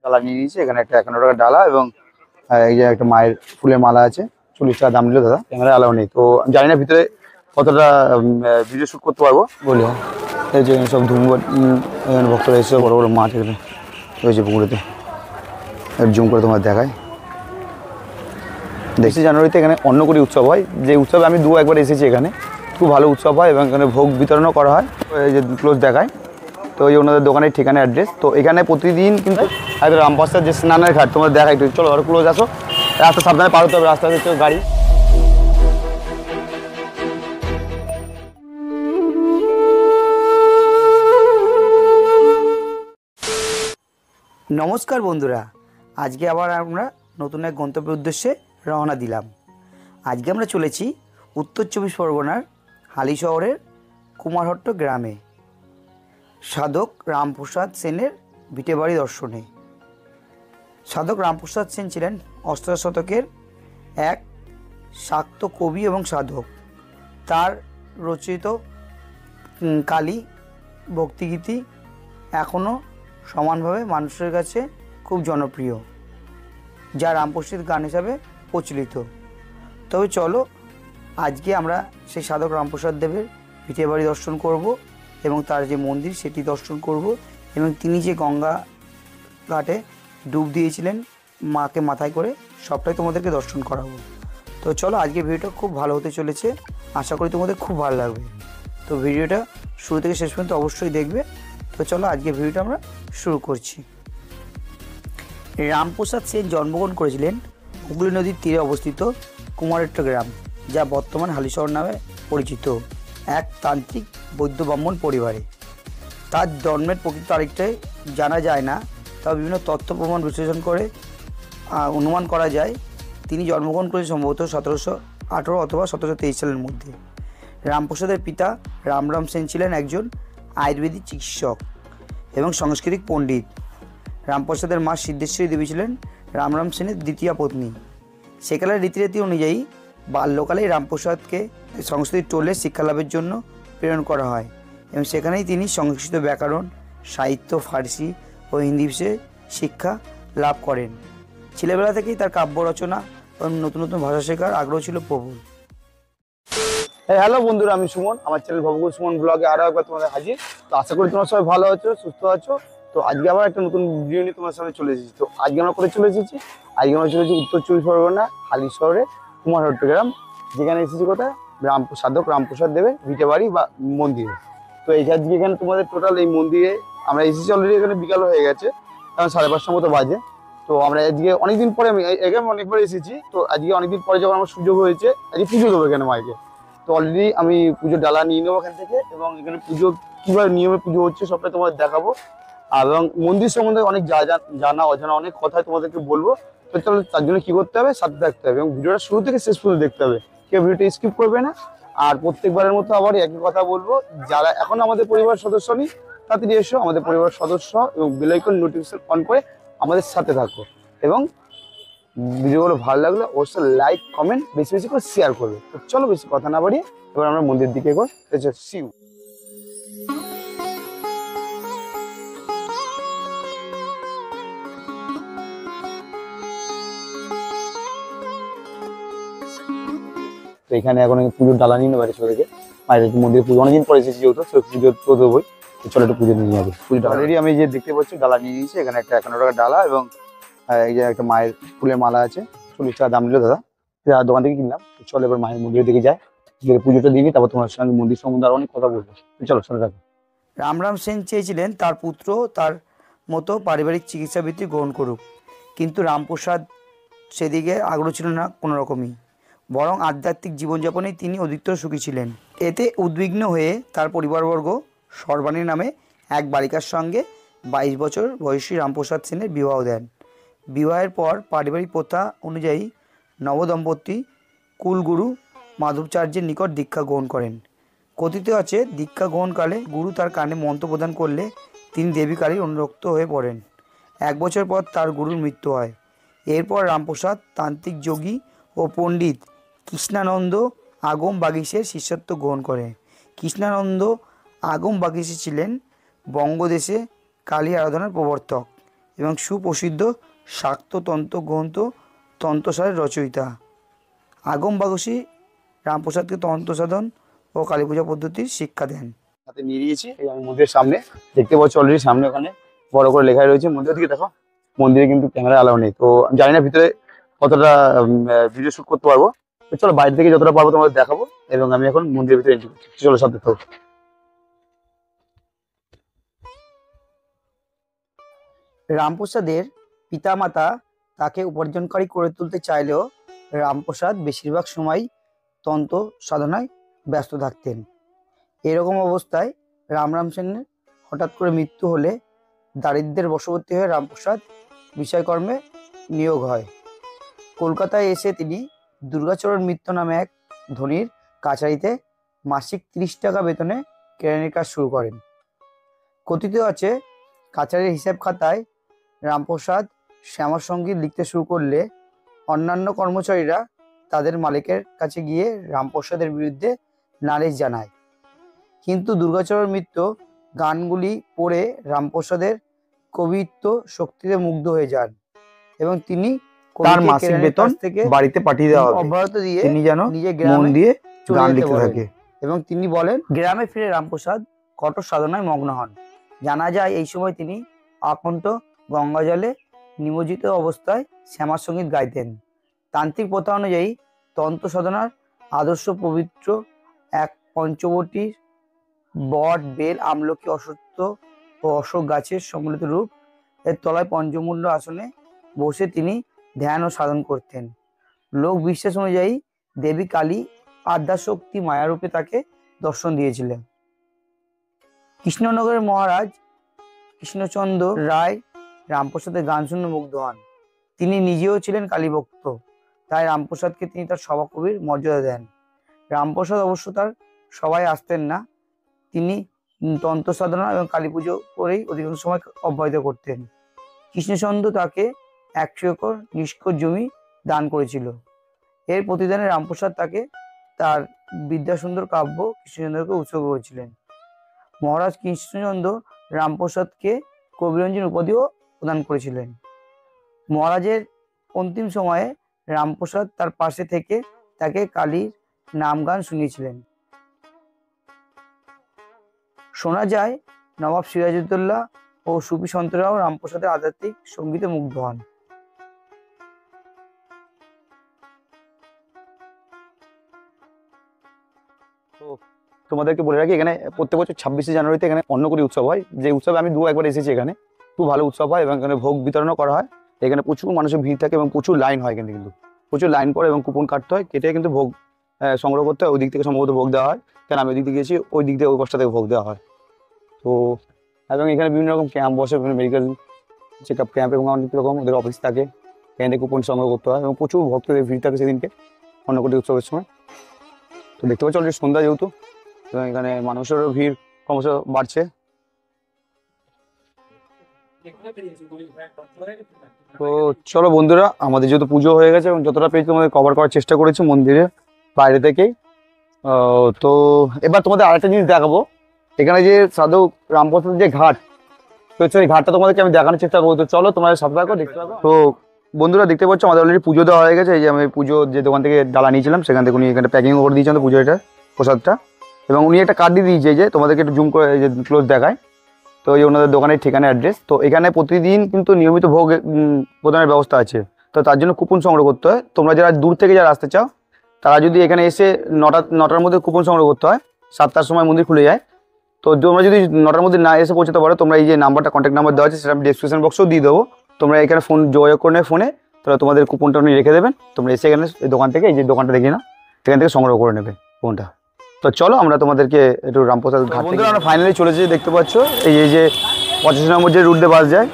ডালা নিয়ে নিয়েছি। এখানে একটা 51 টাকা ডালা এবং এই যে একটা মায়ের ফুলের মালা আছে, 40 টাকা দাম নিল দাদা। ক্যামেরা অ্যালাউ নেই, তো জানি না ভিতরে কতটা ভিডিও শ্যুট করতে পারবো বলে। এই যে সব এখানে ভক্তরা এসে বড় বড় মাছ এখানে রয়েছে পুকুরেতে, জুম করে তোমার দেখায়। 23 জানুয়ারিতে এখানে অন্নকূটি উৎসব হয়, যে উৎসবে আমি একবার এসেছি। এখানে খুব ভালো উৎসব হয় এবং এখানে ভোগ বিতরণও করা হয়। এই যে ক্লোজ দেখায়, তো এই ওনাদের দোকানের ঠিকানা অ্যাড্রেস। তো এখানে প্রতিদিন কিন্তু একদম রামপাশার যে স্নানের ঘাট তোমাদের দেখায়, একটু চলো আরো ক্লোজ আসো। রাস্তা সাবধানে পার হতে হবে, রাস্তা হচ্ছে গাড়ি। নমস্কার বন্ধুরা, আজকে আবার আমরা নতুন এক গন্তব্যের উদ্দেশ্যে রওনা দিলাম। আজকে আমরা চলেছি উত্তর 24 পরগনার হালি শহরের কুমারহট্ট গ্রামে সাধক রামপ্রসাদ সেনের ভিটেবাড়ি দর্শনে। সাধক রামপ্রসাদ সেন ছিলেন অষ্টাদশ শতকের এক শাক্ত কবি এবং সাধক। তার রচিত কালী ভক্তিগীতি এখনও সমানভাবে মানুষের কাছে খুব জনপ্রিয়, যা রামপ্রসাদ গান হিসাবে প্রচলিত। তবে চলো আজকে আমরা সেই সাধক রামপ্রসাদ দেবের ভিটে বাড়ি দর্শন করব এবং তার যে মন্দির সেটি দর্শন করব এবং তিনি যে গঙ্গা ঘাটে ডুব দিয়েছিলেন মাকে মাথায় করে, সবটাই তোমাদেরকে দর্শন করাবো। তো চলো, আজকে ভিডিওটা খুব ভালো হতে চলেছে, আশা করি তোমাদের খুব ভালো লাগবে। তো ভিডিওটা শুরু থেকে শেষ পর্যন্ত অবশ্যই দেখবে। তো চলো আজকে ভিডিওটা আমরা শুরু করছি। রামপ্রসাদ সেন জন্মগ্রহণ করেছিলেন হুগলি নদীর তীরে অবস্থিত কুমারহট্ট গ্রাম, যা বর্তমান হালিশহর নামে পরিচিত, এক তান্ত্রিক বৌদ্ধ ব্রাহ্মণ পরিবারে। তার জন্মের প্রকৃত তারিখটাই জানা যায় না, তবে বিভিন্ন তথ্য প্রমাণ বিশ্লেষণ করে অনুমান করা যায় তিনি জন্মগ্রহণ করেছেন সম্ভবত 1718 অথবা 1723 সালের মধ্যে। রামপ্রসাদের পিতা রামরাম সেন ছিলেন একজন আয়ুর্বেদিক চিকিৎসক এবং সাংস্কৃতিক পণ্ডিত। রামপ্রসাদের মা সিদ্ধেশ্বরী দেবী ছিলেন রামরাম সেনের দ্বিতীয় পত্নী। সেকালের রীতিনীতি অনুযায়ী বাল্যকালেই রামপ্রসাদকে সংস্কৃত টোলে শিক্ষালাভের জন্য প্রেরণ করা হয় এবং সেখানেই তিনি সংস্কৃত ব্যাকরণ, সাহিত্য, ফার্সি ও হিন্দি বিষয়ে শিক্ষা লাভ করেন। ছেলেবেলা থেকেই তার কাব্য রচনা এবং নতুন নতুন ভাষা শেখার আগ্রহ ছিল প্রবল। হ্যালো বন্ধুরা, আমি সুমন, আমার চ্যানেল ভবগুরু সুমন ব্লগে আরও একবার তোমাদের হাজির। তো আশা করি তোমরা সবাই ভালো আছো, সুস্থ আছো। তো আজকে আবার একটা নতুন ভিডিও নিয়ে তোমার সামনে চলে এসেছি। তো আজকে আমরা করে চলে এসেছি, আজকে আমরা চলে এসেছি উত্তর 24 পরগনা হালি শহরে কুমারহট্ট গ্রাম, যেখানে এসেছি কোথায় সাধক রামপ্রসাদ দেবের ভিটে বাড়ি বা মন্দিরে। তো এই আজকে এখানে তোমাদের টোটাল এই মন্দিরে আমরা এসেছি অলরেডি, এখানে বিকাল হয়ে গেছে, কারণ 5:30 মতো বাজে। তো আমরা আজকে অনেকদিন পরে, আমি এখানে অনেকবার এসেছি, তো আজকে অনেকদিন পরে যখন আমার সুযোগ হয়েছে আজকে পুজো দেবো এখানে মাইকে। তো অলরেডি আমি পুজোর ডালা নিয়ে নেবো এখান থেকে এবং এখানে পুজো কীভাবে নিয়মে পুজো হচ্ছে সবটাই তোমাদের দেখাবো। এবং মন্দির সম্বন্ধে অনেক জানা অজানা অনেক কথাই তোমাদেরকে বলবো। তো চলো, তার জন্য কী করতে হবে, সাথে থাকতে হবে এবং ভিডিওটা শুরু থেকে শেষ পর্যন্ত দেখতে হবে, কেউ ভিডিওটা স্কিপ করবে না। আর প্রত্যেকবারের মতো আবার একই কথা বলবো, যারা এখন আমাদের পরিবার সদস্য নেই তাড়াতাড়ি এসো আমাদের পরিবার সদস্য এবং বেল আইকন নোটিফিকেশন অন করে আমাদের সাথে থাকো এবং ভিডিওগুলো ভালো লাগলে অবশ্যই লাইক কমেন্ট বেশি বেশি করে শেয়ার করবে। তো চলো বেশি কথা না বাড়িয়ে এবার আমরা মন্দির দিকে এগোই। সিউ। তো এখানে এখন পুজোর ডালা নিয়ে নেবে ছোট থেকে মায়ের মন্দিরে পুজো অনেকদিন পরে এসেছি, যেহেতু পুজো তো দেবই। তো চলো একটু পুজো নিয়ে যাবে। পুজোটা অলরেডি আমি যে দেখতে পাচ্ছি ডালা নিয়ে নিয়েছি। এখানে একটা 51 টাকা ডালা এবং এই যে একটা মায়ের ফুলের মালা আছে, 40 টাকা দাম নিল দাদা, দোকান থেকে কিনলাম। চলো এবার মায়ের মন্দিরের দিকে যাই, গিয়ে পুজোটা দিবি, তারপর তোমার সঙ্গে মন্দির সম্বন্ধে আর অনেক কথা বলবো। চলো চলে যাবো। রামরাম সেন চেয়েছিলেন তার পুত্র তার মতো পারিবারিক চিকিৎসাবৃত্তি গ্রহণ করুক, কিন্তু রামপ্রসাদ সেদিকে আগ্রহ ছিল না কোনো রকমই, বরং আধ্যাত্মিক জীবনযাপনেই তিনি অধিকতর সুখী ছিলেন। এতে উদ্বিগ্ন হয়ে তার পরিবারবর্গ সর্বাণী নামে এক বালিকার সঙ্গে 22 বছর বয়সী রামপ্রসাদ সেনের বিবাহ দেন। বিবাহের পর পারিবারিক প্রথা অনুযায়ী নবদম্পতি কুলগুরু মাধবাচার্যের নিকট দীক্ষা গ্রহণ করেন। কথিত আছে, দীক্ষা গ্রহণকালে গুরু তার কানে মন্ত্র প্রদান করলে তিনি দেবী কালীর অনুরক্ত হয়ে পড়েন। 1 বছর পর তার গুরুর মৃত্যু হয়। এরপর রামপ্রসাদ তান্ত্রিক যোগী ও পণ্ডিত কৃষ্ণানন্দ আগম বাগিসের শিষ্যত্ব গ্রহণ করেন। কৃষ্ণানন্দ আগম বাগিসে ছিলেন বঙ্গদেশে কালী আরাধনার প্রবর্তক এবং সুপ্রসিদ্ধ শাক্ত তন্ত্র গ্রন্থ তন্ত্রসারের রচয়িতা। আগম বাগসী রামপ্রসাদকে তন্ত্র সাধন ও কালী পূজা পদ্ধতির শিক্ষা দেন। হাতে নিয়ে নিয়েছি, এই আমি মন্দিরের সামনে দেখতে পাচ্ছি অলরেডি, সামনে ওখানে বড় করে লেখা রয়েছে। মন্দিরের দিকে দেখো, মন্দিরে কিন্তু ক্যামেরা অ্যালাউ নেই, তো আমি জানি না ভিতরে কতটা ভিডিও শুট করতে পারবো। তো চলো বাইরে থেকে যতটা পারবো তোমাদের দেখাবো, এবং আমি এখন মন্দিরের ভিতরে এন্ট্রি করছি। চলো সাথে থাকো। রামপ্রসাদের পিতামাতা তাকে উপার্জনকারী করে তুলতে চাইলেও রামপ্রসাদ বেশিরভাগ সময় তন্ত্র সাধনায় ব্যস্ত থাকতেন। এরকম অবস্থায় রামরাম সেনের হঠাৎ করে মৃত্যু হলে দারিদ্র্যের বশবর্তী হয়ে রামপ্রসাদ বিষয়কর্মে নিয়োগ হয়। কলকাতায় এসে তিনি দুর্গাচরণ মিত্র নামে এক ধনীর কাছারিতে মাসিক 30 টাকা বেতনে কেরানির কাজ শুরু করেন। কথিত আছে, কাছারির হিসাব খাতায় রামপ্রসাদ শ্যামাসঙ্গীত লিখতে শুরু করলে অন্যান্য কর্মচারীরা তাদের মালিকের কাছে গিয়ে রামপ্রসাদের বিরুদ্ধে নালিশ জানায়। কিন্তু দুর্গাচরণ মিত্র গানগুলি পড়ে রামপ্রসাদের কবিত্ব শক্তিতে মুগ্ধ হয়ে যান এবং তিনি তার কবিকে মাসিক কেরানির বেতন কাছ থেকে বাড়িতে পাঠিয়ে দেওয়া হবে, অব্যাহত দিয়ে তিনি যেন নিজের মন গ্রামে দিয়ে চলে গান যেতে লিখতে বলেন। থাকে। এবং তিনি বলেন, গ্রামে ফিরে রামপ্রসাদ কঠোর সাধনায় মগ্ন হন। জানা যায় এই সময় তিনি আকণ্ঠ গঙ্গা জলে নিমজ্জিত অবস্থায় শ্যামার সঙ্গীত গাইতেন। তান্ত্রিক প্রথা অনুযায়ী তন্ত্র সাধনার আদর্শ পবিত্র এক পঞ্চবটী বট, বেল, আমলকি, অশ্বত্থ ও অশোক গাছের সম্মিলিত রূপ এর তলায় পঞ্চমূল্য আসনে বসে তিনি ধ্যান ও সাধন করতেন। লোক বিশ্বাস অনুযায়ী দেবী কালী আদ্যাশক্তি মায়ারূপে তাকে দর্শন দিয়েছিলেন। কৃষ্ণনগরের মহারাজ কৃষ্ণচন্দ্র রায় রামপ্রসাদের গান শুনে মুগ্ধ হন। তিনি নিজেও ছিলেন কালীভক্ত, তাই রামপ্রসাদকে তিনি তার সভাকবির মর্যাদা দেন। রামপ্রসাদ অবশ্য তার সবাই আসতেন না, তিনি তন্ত্র সাধনা এবং কালী পুজো করেই অধিকাংশ সময় অব্যাহত করতেন। কৃষ্ণচন্দ্র তাকে 100 একর নিষ্কর জমি দান করেছিল। এর প্রতিদানে রামপ্রসাদ তাকে তার বিদ্যাসুন্দর কাব্য কৃষ্ণচন্দ্রকে উৎসর্গ করেছিলেন। মহারাজ কৃষ্ণচন্দ্র রামপ্রসাদকে কবিরঞ্জন উপাধিও প্রদান করেছিলেন। মহারাজের অন্তিম সময়ে রামপ্রসাদ তার পাশে থেকে তাকে কালীর নাম গান শুনিয়েছিলেন। শোনা যায়, নবাব সিরাজউদ্দৌলা ও সুফি সন্তরাও রামপ্রসাদের আধ্যাত্মিক সঙ্গীতে মুগ্ধ হন। তো তোমাদেরকে বলে রাখি, এখানে প্রত্যেক বছর 26শে জানুয়ারিতে এখানে অন্নকূটি উৎসব হয়, যে উৎসবে আমি একবার এসেছি। এখানে খুব ভালো উৎসব হয় এবং এখানে ভোগ বিতরণও করা হয়। এখানে প্রচুর মানুষের ভিড় থাকে এবং প্রচুর লাইন হয়, এখানে কিন্তু প্রচুর লাইন পড়ে এবং কুপন কাটতে হয়, কেটে কিন্তু ভোগ সংগ্রহ করতে হয়। ওই দিক থেকে সম্ভবত ভোগ দেওয়া হয়, কারণ আমি ওই দিক থেকে গেছি, ওই দিক থেকে ওই পাশটা থেকে ভোগ দেওয়া হয়। তো এবং এখানে বিভিন্ন রকম ক্যাম্প বসে, বিভিন্ন মেডিকেল চেক আপ ক্যাম্প এবং অনেক রকম ওদের অফিস থাকে, এখানে কুপন সংগ্রহ করতে হয় এবং প্রচুর ভক্তদের ভিড় থাকে সেদিনকে অন্নকূটি উৎসবের সময়। তো দেখতে পাচ্ছি অলরেডি সন্ধ্যা যেহেতু, এবং এখানে মানুষেরও ভিড় ক্রমশ বাড়ছে। তো চলো বন্ধুরা, আমাদের যেহেতু পুজো হয়ে গেছে এবং যতটা পেয়েছি তোমাদের কভার করার চেষ্টা করেছি মন্দিরের বাইরে থেকেই। তো এবার তোমাদের আরেকটা জিনিস দেখাবো, এখানে যে সাধু রামপ্রসাদের যে ঘাট, তো সেই ঘাটটা তোমাদেরকে আমি দেখানোর চেষ্টা করবো। তো চলো তোমাদের সাথে থাকো, দেখতে পাবো। তো বন্ধুরা দেখতে পাচ্ছ আমাদের অলরেডি পুজো দেওয়া হয়ে গেছে। এই যে আমি পুজো যে দোকান থেকে ডালা নিয়েছিলাম সেখান থেকে উনি এখানে প্যাকিং করে দিয়েছেন পুজো এটা প্রসাদটা, এবং উনি একটা কার্ড দিয়ে দিয়েছে যে তোমাদেরকে একটু জুম করে যে ক্লোজ দেখায়। তো এই ওনাদের দোকানের ঠিকানা অ্যাড্রেস। তো এখানে প্রতিদিন কিন্তু নিয়মিত ভোগ প্রদানের ব্যবস্থা আছে, তো তার জন্য কুপন সংগ্রহ করতে হয়। তোমরা যারা দূর থেকে যারা আসতে চাও তারা যদি এখানে এসে নটার মধ্যে কুপন সংগ্রহ করতে হয়, 7টার সময় মন্দির খুলে যায়। তো তোমরা যদি 9টার মধ্যে না এসে পৌঁছতে পারো, তোমরা এই যে নাম্বারটা কন্ট্যাক্ট নাম্বার দেওয়া আছে সেটা আমি ডেসক্রিপশন বক্সেও দিয়ে দেবো। তোমরা এখানে ফোন যোগাযোগ করে নেবে ফোনে, তাহলে তোমাদের কুপনটা উনি রেখে দেবেন। তোমরা এসে এখানে এই দোকান থেকে, এই যে দোকানটা দেখি না, সেখান থেকে সংগ্রহ করে নেবে কুপনটা। তো চলো আমরা তোমাদেরকে একটু রামপ্রসাদ ঘাট, বন্ধুরা আমরা ফাইনালি চলেছি। দেখতে পাচ্ছ এই যে 85 নম্বর যে রুট দিয়ে বাস যায়,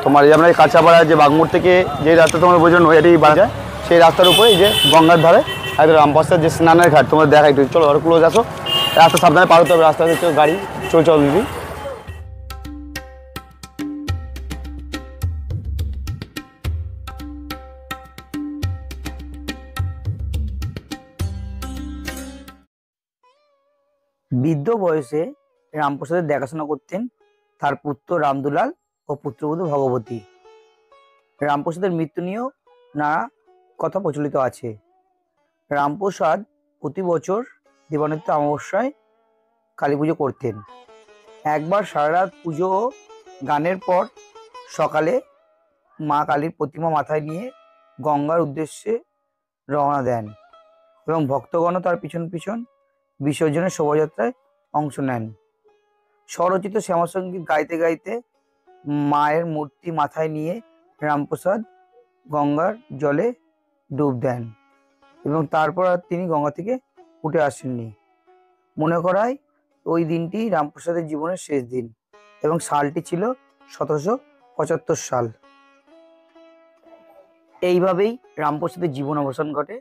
তোমার এই আমরা কাঁচাপাড়া যে বাগমোড় থেকে যে রাস্তা তোমার বোঝানো এটি বাস যায়, সেই রাস্তার উপরে এই যে গঙ্গার ধারে একদম রামপ্রসাদ যে স্নানের ঘাট তোমার দেখা একটু। চলো আরো ক্লোজ আসো, রাস্তা সাবধানে পার হতে হবে, রাস্তা গাড়ি চলছে অলরেডি। বৃদ্ধ বয়সে রামপ্রসাদের দেখাশোনা করতেন তার পুত্র রামদুলাল ও পুত্রবধূ ভগবতী। রামপ্রসাদের মৃত্যু নিয়েও নানা কথা প্রচলিত আছে। রামপ্রসাদ প্রতি বছর দিবানিত্য অমাবস্যায় কালী পুজো করতেন। একবার সারা রাত পুজো ও গানের পর সকালে মা কালীর প্রতিমা মাথায় নিয়ে গঙ্গার উদ্দেশ্যে রওনা দেন এবং ভক্তগণও তার পিছন পিছন বিসর্জনের শোভাযাত্রায় অংশ নেন। স্বরচিত শ্যামাসঙ্গীত গাইতে গাইতে মায়ের মূর্তি মাথায় নিয়ে রামপ্রসাদ গঙ্গার জলে ডুব দেন এবং তারপর আর তিনি গঙ্গা থেকে উঠে আসেননি। মনে করায় ওই দিনটি রামপ্রসাদের জীবনের শেষ দিন এবং সালটি ছিল 1775 সাল। এইভাবেই রামপ্রসাদের জীবন অবসান ঘটে,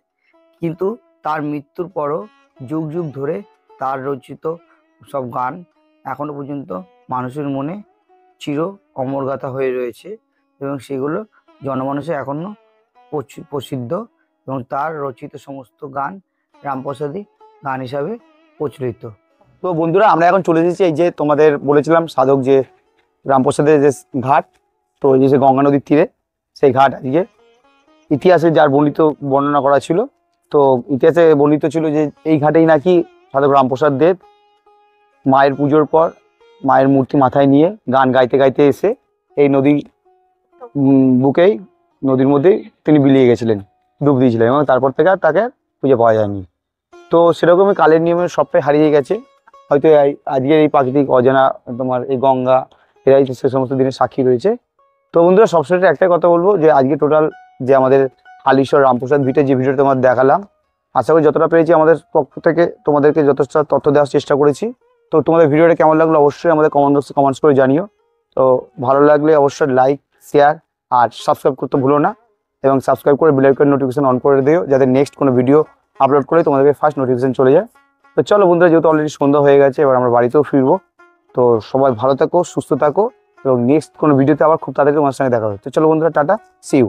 কিন্তু তার মৃত্যুর পরও যুগ যুগ ধরে তার রচিত সব গান এখনো পর্যন্ত মানুষের মনে চির অমরগাথা হয়ে রয়েছে এবং সেগুলো জনমানুষে এখনো প্রসিদ্ধ এবং তার রচিত সমস্ত গান রামপ্রসাদী গান হিসাবে প্রচলিত। তো বন্ধুরা, আমরা এখন চলে এসেছি এই যে তোমাদের বলেছিলাম সাধক যে রামপ্রসাদের যে ঘাট, তো এই যে গঙ্গা নদীর তীরে সেই ঘাট আজকে ইতিহাসে যার বর্ণনা করা ছিল। তো ইতিহাসে বর্ণিত ছিল যে এই ঘাটেই নাকি সাধক রামপ্রসাদ দেব মায়ের পুজোর পর মায়ের মূর্তি মাথায় নিয়ে গান গাইতে গাইতে এসে এই নদী বুকেই নদীর মধ্যেই তিনি বিলিয়ে গেছিলেন, ডুব দিয়েছিলেন এবং তারপর থেকে আর তাকে খুঁজে পাওয়া যায়নি। তো সেরকমই কালের নিয়মে সবটাই হারিয়ে গেছে। হয়তো আজকের এই প্রাকৃতিক অজানা তোমার এই গঙ্গা এরাই সে সমস্ত দিনের সাক্ষী রয়েছে। তো বন্ধুরা, সবশেষে একটাই কথা বলবো যে আজকে টোটাল যে আমাদের হালিশ্বর রামপ্রসাদ ভিটে যে ভিডিওটা তোমাদের দেখালাম, আশা করি যতটা পেরেছি আমাদের পক্ষ থেকে তোমাদেরকে যথেষ্ট তথ্য দেওয়ার চেষ্টা করেছি। তো তোমাদের ভিডিওটা কেমন লাগলো অবশ্যই আমাদের কমেন্ট বক্সে কমেন্টস করে জানিও। তো ভালো লাগলে অবশ্যই লাইক, শেয়ার আর সাবস্ক্রাইব করতে ভুলো না এবং সাবস্ক্রাইব করে বেল আইকন নোটিফিকেশন অন করে দিও, যাতে নেক্সট কোনো ভিডিও আপলোড করে তোমাদেরকে ফার্স্ট নোটিফিকেশন চলে যায়। তো চলো বন্ধুরা, যেহেতু অলরেডি সন্ধ্যা হয়ে গেছে, এবার আমরা বাড়িতেও ফিরবো। তো সবাই ভালো থাকো, সুস্থ থাকো এবং নেক্সট কোনো ভিডিওতে আবার খুব তাড়াতাড়ি তোমার সঙ্গে দেখা হবে। তো চলো বন্ধুরা, টাটা, সি ইউ।